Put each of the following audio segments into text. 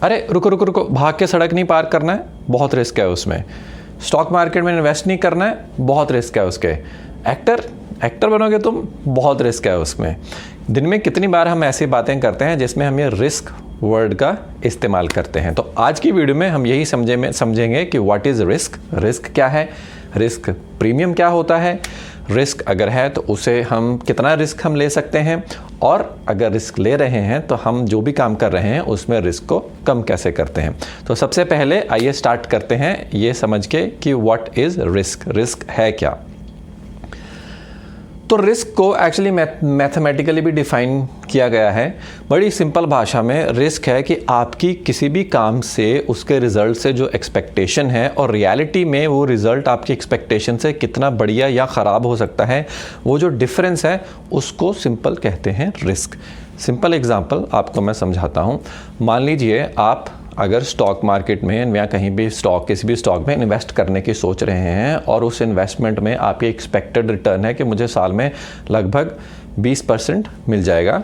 अरे रुको रुको रुको, भाग के सड़क नहीं पार करना है, बहुत रिस्क है उसमें। स्टॉक मार्केट में इन्वेस्ट नहीं करना है, बहुत रिस्क है उसके। एक्टर बनोगे तुम, बहुत रिस्क है उसमें। दिन में कितनी बार हम ऐसी बातें करते हैं जिसमें हम ये रिस्क वर्ड का इस्तेमाल करते हैं। तो आज की वीडियो में हम यही समझेंगे कि व्हाट इज़ रिस्क, रिस्क क्या है, रिस्क प्रीमियम क्या होता है, रिस्क अगर है तो उसे हम कितना रिस्क हम ले सकते हैं, और अगर रिस्क ले रहे हैं तो हम जो भी काम कर रहे हैं उसमें रिस्क को कम कैसे करते हैं। तो सबसे पहले आइए स्टार्ट करते हैं ये समझ के कि व्हाट इज़ रिस्क, रिस्क है क्या। तो रिस्क को एक्चुअली मैथमेटिकली भी डिफाइन किया गया है। बड़ी सिंपल भाषा में रिस्क है कि आपकी किसी भी काम से उसके रिजल्ट से जो एक्सपेक्टेशन है और रियलिटी में वो रिजल्ट आपकी एक्सपेक्टेशन से कितना बढ़िया या ख़राब हो सकता है, वो जो डिफरेंस है उसको सिंपल कहते हैं रिस्क। सिंपल एग्जांपल आपको मैं समझाता हूँ। मान लीजिए आप अगर स्टॉक मार्केट में या कहीं भी किसी भी स्टॉक में इन्वेस्ट करने की सोच रहे हैं और उस इन्वेस्टमेंट में आपकी एक्सपेक्टेड रिटर्न है कि मुझे साल में लगभग 20% मिल जाएगा,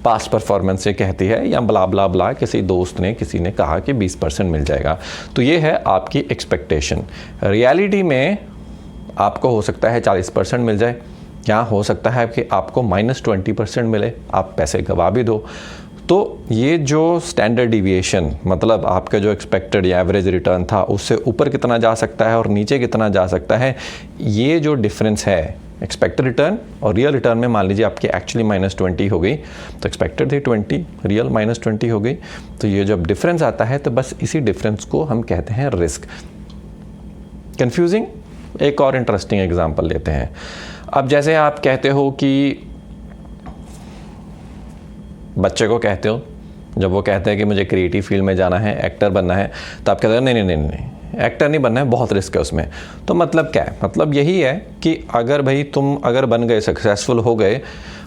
पास्ट परफॉर्मेंस ये कहती है, या ब्ला ब्ला ब्ला किसी दोस्त ने किसी ने कहा कि 20% मिल जाएगा, तो ये है आपकी एक्सपेक्टेशन। रियलिटी में आपको हो सकता है 40% मिल जाए, या हो सकता है कि आपको -20% मिले, आप पैसे गवा भी दो। तो ये जो स्टैंडर्ड डिविएशन, मतलब आपका जो एक्सपेक्टेड या एवरेज रिटर्न था उससे ऊपर कितना जा सकता है और नीचे कितना जा सकता है, ये जो डिफरेंस है एक्सपेक्टेड रिटर्न और रियल रिटर्न में, मान लीजिए आपकी एक्चुअली -20 हो गई, तो एक्सपेक्टेड थी 20, रियल -20 हो गई, तो ये जब डिफरेंस आता है तो बस इसी डिफरेंस को हम कहते हैं रिस्क। कंफ्यूजिंग? एक और इंटरेस्टिंग एग्जांपल लेते हैं। अब जैसे आप कहते हो कि बच्चे को कहते हो, जब वो कहते हैं कि मुझे क्रिएटिव फील्ड में जाना है, एक्टर बनना है, तो आप कहते हो नहीं नहीं नहीं नहीं, एक्टर नहीं बनना है, बहुत रिस्क है उसमें। तो मतलब क्या है? मतलब यही है कि अगर भाई तुम अगर बन गए, सक्सेसफुल हो गए,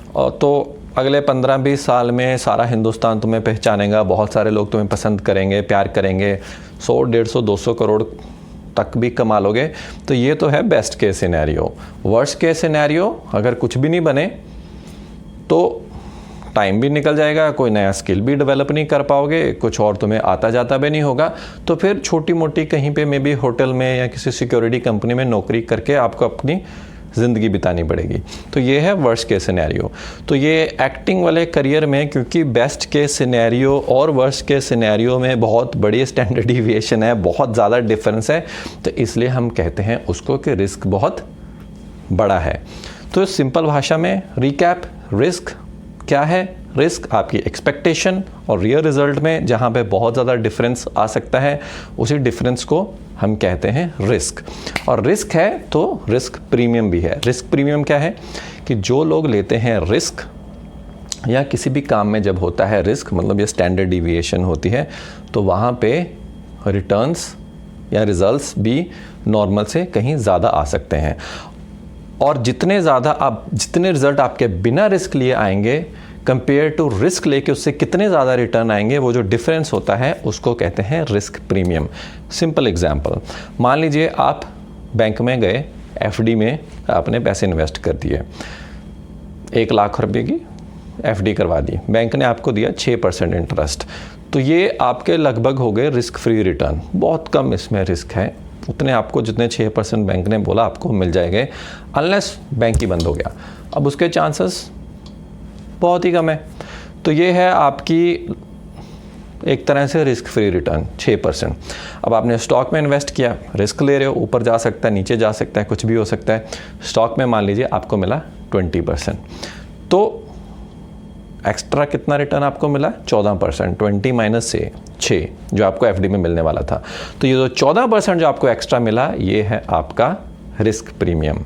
तो अगले 15-20 साल में सारा हिंदुस्तान तुम्हें पहचानेगा, बहुत सारे लोग तुम्हें पसंद करेंगे, प्यार करेंगे, 100, 150, 200 करोड़ तक भी कमा लोगे। तो ये तो है best case scenario. Worst case scenario, अगर कुछ भी नहीं बने तो टाइम भी निकल जाएगा, कोई नया स्किल भी डेवलप नहीं कर पाओगे, कुछ और तुम्हें आता जाता भी नहीं होगा, तो फिर छोटी मोटी कहीं पे मे बी होटल में या किसी सिक्योरिटी कंपनी में नौकरी करके आपको अपनी ज़िंदगी बितानी पड़ेगी। तो ये है वर्स्ट केस सिनेरियो। तो ये एक्टिंग वाले करियर में, क्योंकि बेस्ट केस सिनेरियो और वर्स्ट केस सिनेरियो में बहुत बड़ी स्टैंडर्ड डिविएशन है, बहुत ज़्यादा डिफरेंस है, तो इसलिए हम कहते हैं उसको कि रिस्क बहुत बड़ा है। तो सिंपल भाषा में रिकैप, रिस्क क्या है? रिस्क आपकी एक्सपेक्टेशन और रियल रिजल्ट में जहाँ पे बहुत ज़्यादा डिफरेंस आ सकता है, उसी डिफरेंस को हम कहते हैं रिस्क। और रिस्क है तो रिस्क प्रीमियम भी है। रिस्क प्रीमियम क्या है? कि जो लोग लेते हैं रिस्क, या किसी भी काम में जब होता है रिस्क, मतलब ये स्टैंडर्ड डिविएशन होती है, तो वहाँ पे रिटर्न्स या रिजल्ट्स भी नॉर्मल से कहीं ज़्यादा आ सकते हैं। और जितने रिजल्ट आपके बिना रिस्क लिए आएंगे कंपेयर टू रिस्क लेके उससे कितने ज़्यादा रिटर्न आएंगे, वो जो डिफरेंस होता है उसको कहते हैं रिस्क प्रीमियम। सिंपल एग्जांपल, मान लीजिए आप बैंक में गए, एफडी में आपने पैसे इन्वेस्ट कर दिए, 1 लाख रुपए की एफडी करवा दी, बैंक ने आपको दिया 6% इंटरेस्ट, तो ये आपके लगभग हो गए रिस्क फ्री रिटर्न। बहुत कम इसमें रिस्क है, उतने आपको जितने 6% बैंक ने बोला आपको मिल जाएंगे, अनलेस बैंक ही बंद हो गया, अब उसके चांसेस बहुत ही कम है। तो ये है आपकी एक तरह से रिस्क फ्री रिटर्न 6%। अब आपने स्टॉक में इन्वेस्ट किया, रिस्क ले रहे हो, ऊपर जा सकता है, नीचे जा सकता है, कुछ भी हो सकता है। स्टॉक में मान लीजिए आपको मिला 20%, तो एक्स्ट्रा कितना रिटर्न आपको मिला? 14%। 20 से 6 जो आपको एफडी में मिलने वाला था, तो ये जो 14% जो आपको एक्स्ट्रा मिला, ये है आपका रिस्क प्रीमियम।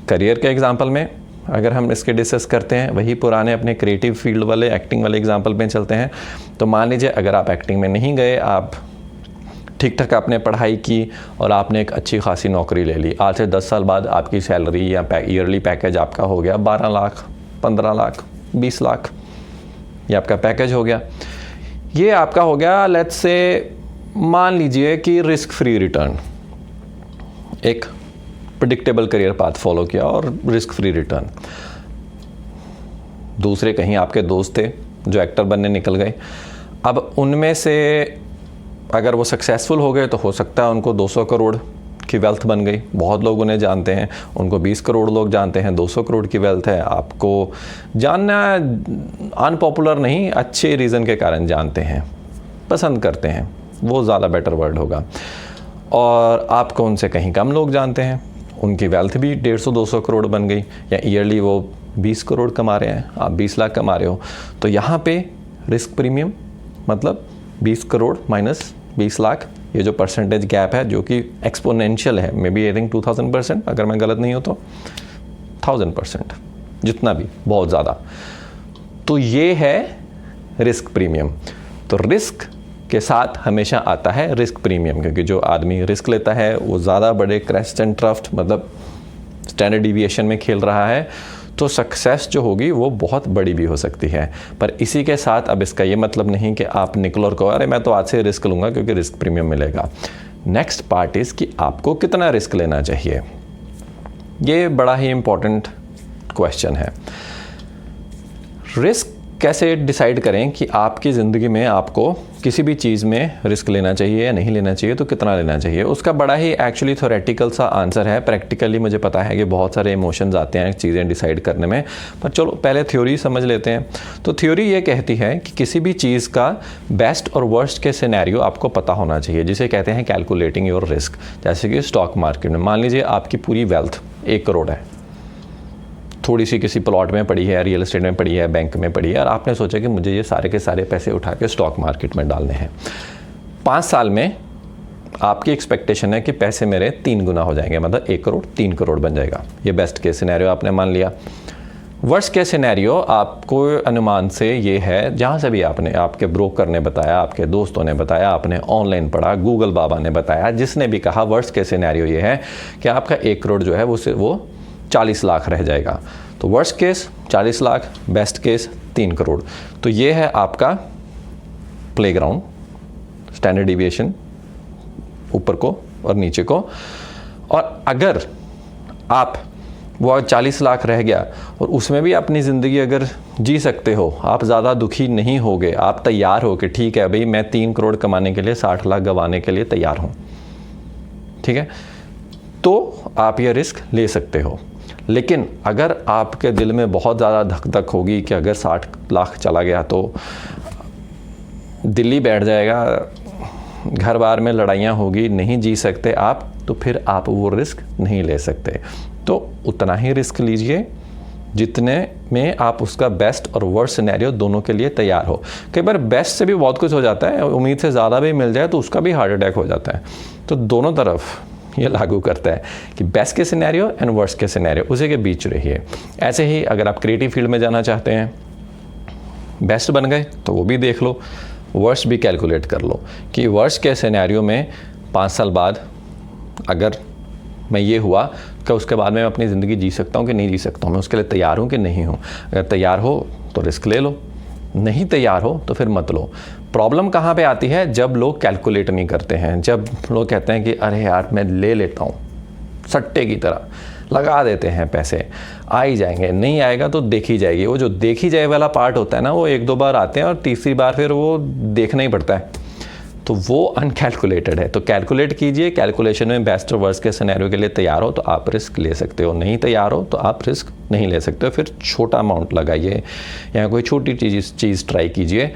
करियर के एग्जांपल में अगर हम इसके डिस्कस करते हैं, वही पुराने अपने क्रिएटिव फील्ड वाले, एक्टिंग वाले एग्जांपल पे चलते हैं, तो मान लीजिए अगर आप एक्टिंग में नहीं गए, आप ठीक ठाक आपने पढ़ाई की और आपने एक अच्छी खासी नौकरी ले ली, आज से 10 साल बाद आपकी सैलरी या ईयरली पैकेज आपका हो गया 12 लाख, 15 लाख, 20 लाख, ये आपका पैकेज हो गया। ये आपका हो गया लेट्स से, मान लीजिए कि रिस्क फ्री रिटर्न, एक प्रेडिक्टेबल करियर पाथ फॉलो किया और रिस्क फ्री रिटर्न। दूसरे कहीं आपके दोस्त थे जो एक्टर बनने निकल गए, अब उनमें से अगर वो सक्सेसफुल हो गए तो हो सकता है उनको 200 करोड़ की वेल्थ बन गई। बहुत लोग उन्हें जानते हैं, उनको 20 करोड़ लोग जानते हैं, 200 करोड़ की वेल्थ है। आपको जानना अनपॉपुलर नहीं, अच्छे रीज़न के कारण जानते हैं, पसंद करते हैं, वो ज़्यादा बेटर वर्ड होगा। और आपको उनसे कहीं कम लोग जानते हैं, उनकी वेल्थ भी 150-200 करोड़ बन गई, या ईयरली वो 20 करोड़ कमा रहे हैं, आप 20 लाख कमा रहे हो। तो यहाँ पे रिस्क प्रीमियम मतलब 20 करोड़ माइनस 20 लाख, ये जो परसेंटेज गैप है जो कि एक्सपोनेंशियल है, मे बी आई थिंक 2000%, अगर मैं गलत नहीं हूँ तो 1000%, जितना भी, बहुत ज़्यादा। तो ये है रिस्क प्रीमियम। तो रिस्क के साथ हमेशा आता है रिस्क प्रीमियम, क्योंकि जो आदमी रिस्क लेता है वो ज़्यादा बड़े क्रेस्ट एंड ट्रफ्ट मतलब स्टैंडर्ड डिविएशन में खेल रहा है, तो सक्सेस जो होगी वो बहुत बड़ी भी हो सकती है। पर इसी के साथ अब इसका ये मतलब नहीं कि आप निकलो और कहो अरे मैं तो आज से रिस्क लूँगा क्योंकि रिस्क प्रीमियम मिलेगा। नेक्स्ट पार्ट इज़ कि आपको कितना रिस्क लेना चाहिए। ये बड़ा ही इम्पोर्टेंट क्वेश्चन है। रिस्क कैसे डिसाइड करें कि आपकी ज़िंदगी में आपको किसी भी चीज़ में रिस्क लेना चाहिए या नहीं लेना चाहिए, तो कितना लेना चाहिए, उसका बड़ा ही एक्चुअली थ्योरेटिकल सा आंसर है। प्रैक्टिकली मुझे पता है कि बहुत सारे इमोशंस आते हैं चीज़ें डिसाइड करने में, पर चलो पहले थ्योरी समझ लेते हैं। तो थ्योरी ये कहती है कि किसी भी चीज़ का बेस्ट और वर्स्ट के सिनेरियो आपको पता होना चाहिए, जिसे कहते हैं कैलकुलेटिंग योर रिस्क। जैसे कि स्टॉक मार्केट में मान लीजिए आपकी पूरी वेल्थ 1 करोड़ है, थोड़ी सी किसी प्लॉट में पड़ी है, रियल एस्टेट में पड़ी है, बैंक में पड़ी है, और आपने सोचा कि मुझे ये सारे के सारे पैसे उठा के स्टॉक मार्केट में डालने हैं। 5 साल में आपकी एक्सपेक्टेशन है कि पैसे मेरे 3 गुना हो जाएंगे, मतलब 1 करोड़ 3 करोड़ बन जाएगा। ये बेस्ट केस सिनेरियो आपने मान लिया। वर्स्ट केस सिनेरियो आपको अनुमान से ये है, जहाँ से भी आपने, आपके ब्रोकर ने बताया, आपके दोस्तों ने बताया, आपने ऑनलाइन पढ़ा, गूगल बाबा ने बताया, जिसने भी कहा, वर्स्ट केस सिनेरियो ये है कि आपका 1 करोड़ जो है वो 40 लाख रह जाएगा। तो worst case 40 lakh, best case 3 crore. तो ये है आपका प्लेग्राउंड, स्टैंडर्ड डिविएशन ऊपर को और नीचे को। और अगर आप वो 40 लाख रह गया और उसमें भी अपनी ज़िंदगी अगर जी सकते हो, आप ज़्यादा दुखी नहीं होगे, आप तैयार हो कि ठीक है भाई मैं 3 करोड़ कमाने के लिए 60 लाख गंवाने के लिए तैयार हूँ, ठीक है, तो आप ये रिस्क ले सकते हो। लेकिन अगर आपके दिल में बहुत ज़्यादा धक धक होगी कि अगर 60 लाख चला गया तो दिल्ली बैठ जाएगा, घर बार में लड़ाइयाँ होगी, नहीं जी सकते आप, तो फिर आप वो रिस्क नहीं ले सकते। तो उतना ही रिस्क लीजिए जितने में आप उसका बेस्ट और वर्स्ट सिनेरियो दोनों के लिए तैयार हो। कई बार बेस्ट से भी बहुत कुछ हो जाता है, उम्मीद से ज़्यादा भी मिल जाए तो उसका भी हार्ट अटैक हो जाता है। तो दोनों तरफ ये लागू करता है कि बेस्ट के सिनेरियो एंड वर्स्ट के सिनेरियो, उसी के बीच रहिए। ऐसे ही अगर आप क्रिएटिव फील्ड में जाना चाहते हैं, बेस्ट बन गए तो वो भी देख लो, वर्स्ट भी कैलकुलेट कर लो कि वर्स्ट के सिनेरियो में 5 साल बाद अगर मैं ये हुआ कि उसके बाद मैं अपनी ज़िंदगी जी सकता हूँ कि नहीं जी सकता हूँ, मैं उसके लिए तैयार हूँ कि नहीं हूँ। अगर तैयार हो तो रिस्क ले लो, नहीं तैयार हो तो फिर मत लो। प्रॉब्लम कहाँ पे आती है? जब लोग कैलकुलेट नहीं करते हैं, जब लोग कहते हैं कि अरे यार मैं ले लेता हूँ, सट्टे की तरह लगा देते हैं, पैसे आ ही जाएंगे, नहीं आएगा तो देखी जाएगी। वो जो देखी जाए वाला पार्ट होता है ना, वो 1-2 बार आते हैं और तीसरी बार फिर वो देखना ही पड़ता है, तो वो अनकैलकुलेटेड है। तो कैलकुलेट कीजिए, कैलकुलेशन में बेस्ट और वर्स्ट के सिनेरियो के लिए तैयार हो तो आप रिस्क ले सकते हो, नहीं तैयार हो तो आप रिस्क नहीं ले सकते हो। फिर छोटा अमाउंट लगाइए या कोई छोटी चीज़ ट्राई कीजिए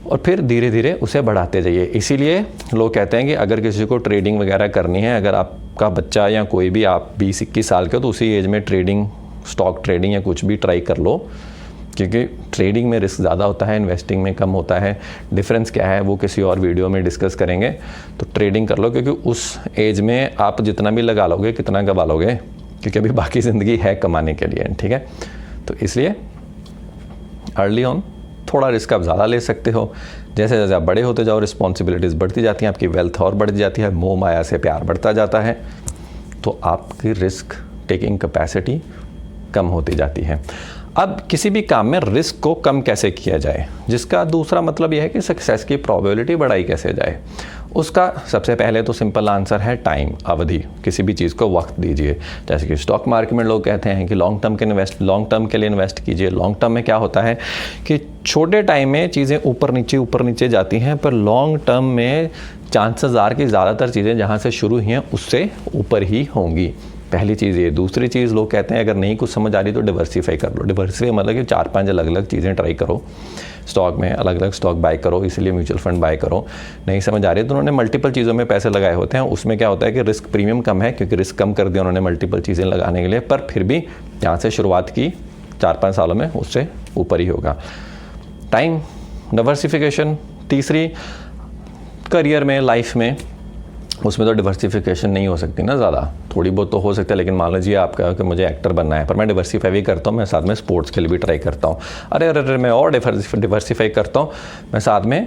और फिर धीरे धीरे उसे बढ़ाते जाइए। इसीलिए लोग कहते हैं कि अगर किसी को ट्रेडिंग वगैरह करनी है, अगर आपका बच्चा या कोई भी, आप 20-21 साल के हो, तो उसी एज में ट्रेडिंग, स्टॉक ट्रेडिंग या कुछ भी ट्राई कर लो, क्योंकि ट्रेडिंग में रिस्क ज़्यादा होता है, इन्वेस्टिंग में कम होता है। डिफरेंस क्या है वो किसी और वीडियो में डिस्कस करेंगे। तो ट्रेडिंग कर लो, क्योंकि उस एज में आप जितना भी लगा लोगे कितना गवा लोगे, क्योंकि अभी बाकी ज़िंदगी है कमाने के लिए, ठीक है। तो इसलिए अर्ली ऑन थोड़ा रिस्क आप ज़्यादा ले सकते हो। जैसे जैसे आप बड़े होते जाओ, रिस्पॉन्सिबिलिटीज़ बढ़ती जाती हैं, आपकी वेल्थ और बढ़ जाती है, मोह माया से प्यार बढ़ता जाता है, तो आपकी रिस्क टेकिंग कैपेसिटी कम होती जाती है। अब किसी भी काम में रिस्क को कम कैसे किया जाए, जिसका दूसरा मतलब यह है कि सक्सेस की प्रोबेबिलिटी बढ़ाई कैसे जाए, उसका सबसे पहले तो सिंपल आंसर है टाइम, अवधि। किसी भी चीज़ को वक्त दीजिए। जैसे कि स्टॉक मार्केट में लोग कहते हैं कि लॉन्ग टर्म के लिए इन्वेस्ट कीजिए। लॉन्ग टर्म में क्या होता है कि छोटे टाइम में चीज़ें ऊपर नीचे जाती हैं, पर लॉन्ग टर्म में चांसेस आर कि ज़्यादातर चीज़ें जहाँ से शुरू हुई हैं उससे ऊपर ही होंगी। पहली चीज़ ये। दूसरी चीज़ लोग कहते हैं अगर नहीं कुछ समझ आ रही तो डिवर्सिफाई कर लो। डिवर्सिफाई मतलब कि 4-5 अलग अलग चीज़ें ट्राई करो, स्टॉक में अलग अलग स्टॉक बाय करो, इसलिए म्यूचुअल फंड बाय करो। नहीं समझ आ रही तो उन्होंने मल्टीपल चीज़ों में पैसे लगाए होते हैं। उसमें क्या होता है कि रिस्क प्रीमियम कम है, क्योंकि रिस्क कम कर दिया उन्होंने मल्टीपल चीज़ें लगाने के लिए, पर फिर भी यहाँ से शुरुआत की 4-5 सालों में उससे ऊपर ही होगा। Time, diversification. तीसरी, करियर में, लाइफ में, उसमें तो डिवर्सिफिकेशन नहीं हो सकती ना ज़्यादा, थोड़ी बहुत तो हो सकता है। लेकिन मान लीजिए आपका कि मुझे एक्टर बनना है, पर मैं डिवर्सिफाई भी करता हूँ, मैं साथ में स्पोर्ट्स के लिए भी ट्राई करता हूँ। अरे मैं और डिवर्सिफाई करता हूँ, मैं साथ में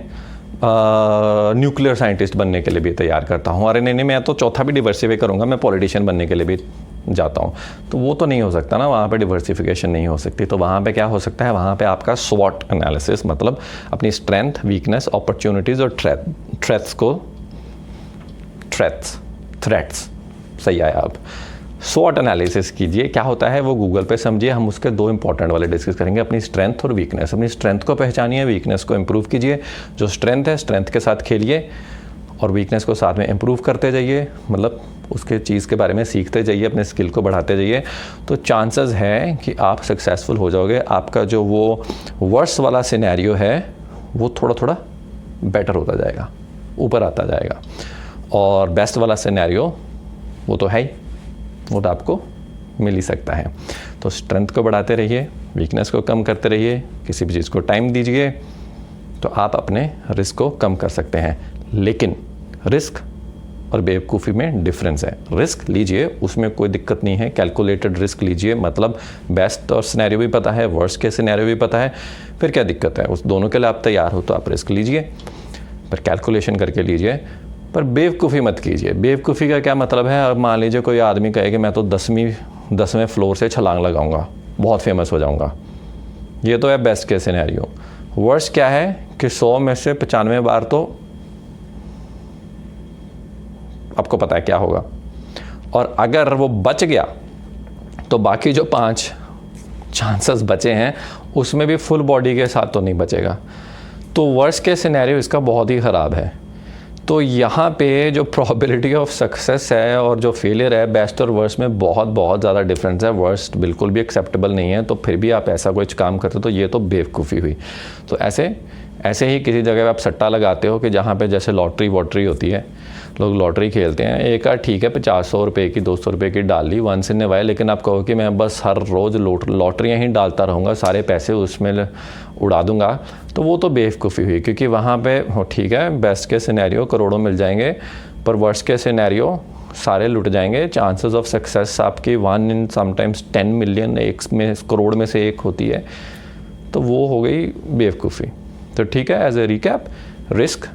न्यूक्लियर साइंटिस्ट बनने के लिए भी तैयार करता हूँ। अरे नहीं मैं तो चौथा भी डिवर्सिफाई करूँगा, मैं पॉलिटिशियन बनने के लिए भी जाता हूँ। तो वो तो नहीं हो सकता ना, वहाँ पे डिवर्सिफिकेशन नहीं हो सकती। तो वहाँ पे क्या हो सकता है, वहाँ पे आपका स्वॉट एनालिसिस, मतलब अपनी स्ट्रेंथ, वीकनेस, अपॉर्चुनिटीज़ और थ्रेट्स सही आया। आप स्वॉट एनालिसिस कीजिए। क्या होता है वो गूगल पे समझिए। हम उसके 2 इंपॉर्टेंट वाले डिस्कस करेंगे, अपनी स्ट्रेंथ और वीकनेस। अपनी स्ट्रेंथ को पहचानिए, वीकनेस को इंप्रूव कीजिए। जो स्ट्रेंथ है, स्ट्रेंथ के साथ खेलिए और वीकनेस को साथ में इंप्रूव करते जाइए, मतलब उसके चीज़ के बारे में सीखते जाइए, अपने स्किल को बढ़ाते जाइए। तो चांसेस है कि आप सक्सेसफुल हो जाओगे। आपका जो वो वर्स्ट वाला सिनेरियो है वो थोड़ा थोड़ा बेटर होता जाएगा, ऊपर आता जाएगा। और बेस्ट वाला सिनेरियो वो तो है ही, वो तो आपको मिल ही सकता है। तो स्ट्रेंथ को बढ़ाते रहिए, वीकनेस को कम करते रहिए, किसी भी चीज़ को टाइम दीजिए, तो आप अपने रिस्क को कम कर सकते हैं। लेकिन रिस्क और बेवकूफ़ी में डिफरेंस है। रिस्क लीजिए, उसमें कोई दिक्कत नहीं है, कैलकुलेटेड रिस्क लीजिए, मतलब बेस्ट और सिनेरियो भी पता है, वर्स्ट के सिनेरियो भी पता है, फिर क्या दिक्कत है। उस दोनों के लिए आप तैयार हो तो आप रिस्क लीजिए, पर कैलकुलेशन करके लीजिए। पर बेवकूफ़ी मत कीजिए। बेवकूफ़ी का क्या मतलब है, अब मान लीजिए कोई आदमी कहे कि मैं तो 10वें फ्लोर से छलांग लगाऊंगा, बहुत फेमस हो जाऊंगा। ये तो है बेस्ट के सिनेरियो। वर्स्ट क्या है कि 100 में से 95 बार तो आपको पता है क्या होगा। और अगर वो बच गया तो बाकी जो 5 चांसेस बचे हैं उसमें भी फुल बॉडी के साथ तो नहीं बचेगा। तो वर्स्ट के सिनेरियो इसका बहुत ही ख़राब है। तो यहाँ पे जो प्रोबेबिलिटी ऑफ सक्सेस है और जो फेलियर है, बेस्ट और वर्स्ट में बहुत ज़्यादा डिफरेंस है। वर्स्ट बिल्कुल भी एक्सेप्टेबल नहीं है, तो फिर भी आप ऐसा कुछ काम करते हो तो ये तो बेवकूफ़ी हुई। तो ऐसे ही किसी जगह पे आप सट्टा लगाते हो कि जहाँ पे जैसे लॉटरी वॉटरी होती है, लोग लॉटरी खेलते हैं, एक आध ठीक है 50-100 रुपये की 200 रुपये की डाल ली, वंस इन ए वाइल। लेकिन आप कहो कि मैं बस हर रोज़ लॉटरियाँ ही डालता रहूँगा, सारे पैसे उसमें उड़ा दूँगा, तो वो तो बेवकूफ़ी हुई। क्योंकि वहाँ पे ठीक है बेस्ट के सिनेरियो करोड़ों मिल जाएंगे, पर वर्स्ट के सिनेरियो सारे लुट जाएंगे। चांसेस ऑफ सक्सेस आपकी 1 in समटाइम्स 10 मिलियन, एक में करोड़ में से एक होती है, तो वो हो गई बेवकूफ़ी। तो ठीक है, एज ए रिकैप, रिस्क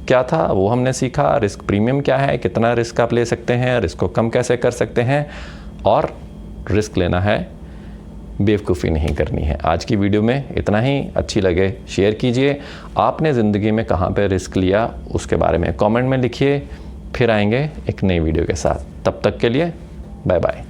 क्या था वो हमने सीखा, रिस्क प्रीमियम क्या है, कितना रिस्क आप ले सकते हैं, रिस्क को कम कैसे कर सकते हैं, और रिस्क लेना है, बेवकूफ़ी नहीं करनी है। आज की वीडियो में इतना ही। अच्छी लगे शेयर कीजिए। आपने ज़िंदगी में कहाँ पे रिस्क लिया उसके बारे में कमेंट में लिखिए। फिर आएंगे एक नई वीडियो के साथ। तब तक के लिए बाय बाय।